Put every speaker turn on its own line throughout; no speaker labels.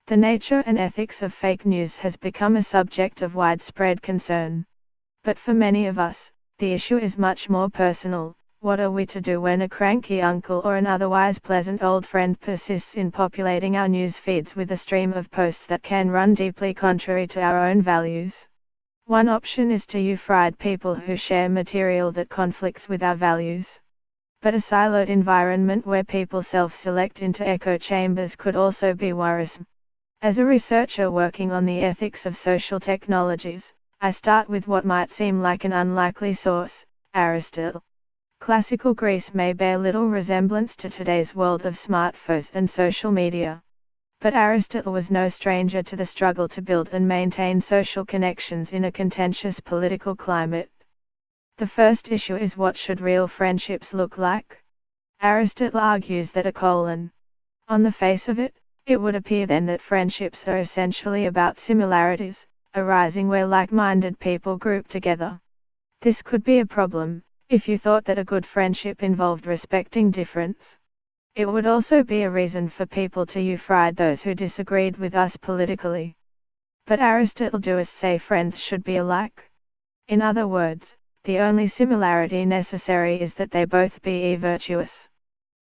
The nature and ethics of fake news has become a subject of widespread concern. But for many of us, the issue is much more personal. What are we to do when a cranky uncle or an otherwise pleasant old friend persists in populating our news feeds with a stream of posts that can run deeply contrary to our own values? One option is to unfriend people who share material that conflicts with our values. But a siloed environment where people self-select into echo chambers could also be worrisome. As a researcher working on the ethics of social technologies, I start with what might seem like an unlikely source, Aristotle. Classical Greece may bear little resemblance to today's world of smartphones and social media. But Aristotle was no stranger to the struggle to build and maintain social connections in a contentious political climate. The first issue is, what should real friendships look like? Aristotle argues that on the face of it, it would appear then that friendships are essentially about similarities, arising where like-minded people group together. This could be a problem, if you thought that a good friendship involved respecting difference. It would also be a reason for people to unfriend those who disagreed with us politically. But Aristotle does say friends should be alike. In other words, the only similarity necessary is that they both be virtuous.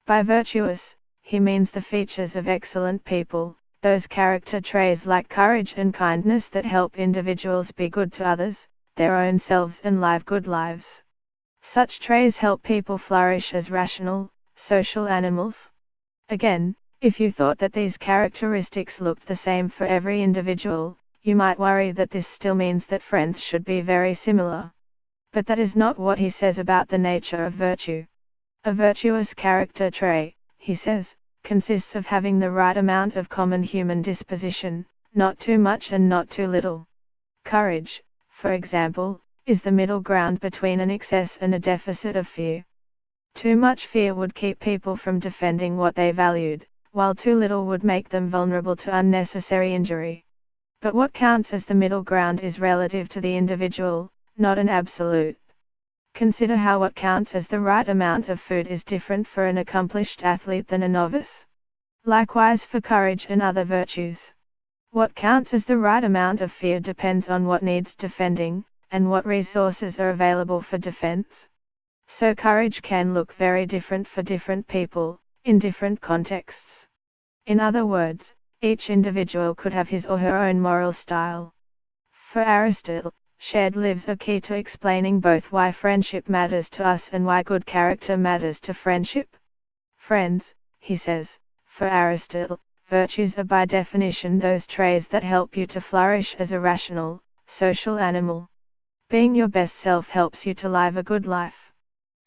By virtuous, he means the features of excellent people, those character traits like courage and kindness that help individuals be good to others, their own selves, and live good lives. Such traits help people flourish as rational, social animals. Again, if you thought that these characteristics looked the same for every individual, you might worry that this still means that friends should be very similar. But that is not what he says about the nature of virtue. A virtuous character trait, he says, consists of having the right amount of common human disposition, not too much and not too little. Courage, for example, is the middle ground between an excess and a deficit of fear. Too much fear would keep people from defending what they valued, while too little would make them vulnerable to unnecessary injury. But what counts as the middle ground is relative to the individual, not an absolute. Consider how what counts as the right amount of food is different for an accomplished athlete than a novice. Likewise for courage and other virtues. What counts as the right amount of fear depends on what needs defending, and what resources are available for defense. So courage can look very different for different people, in different contexts. In other words, each individual could have his or her own moral style. For Aristotle, shared lives are key to explaining both why friendship matters to us and why good character matters to friendship. Friends, he says, for Aristotle, virtues are by definition those traits that help you to flourish as a rational, social animal. Being your best self helps you to live a good life.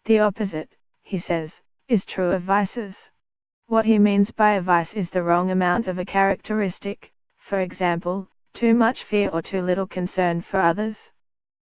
The opposite, he says, is true of vices. What he means by a vice is the wrong amount of a characteristic, for example, too much fear or too little concern for others.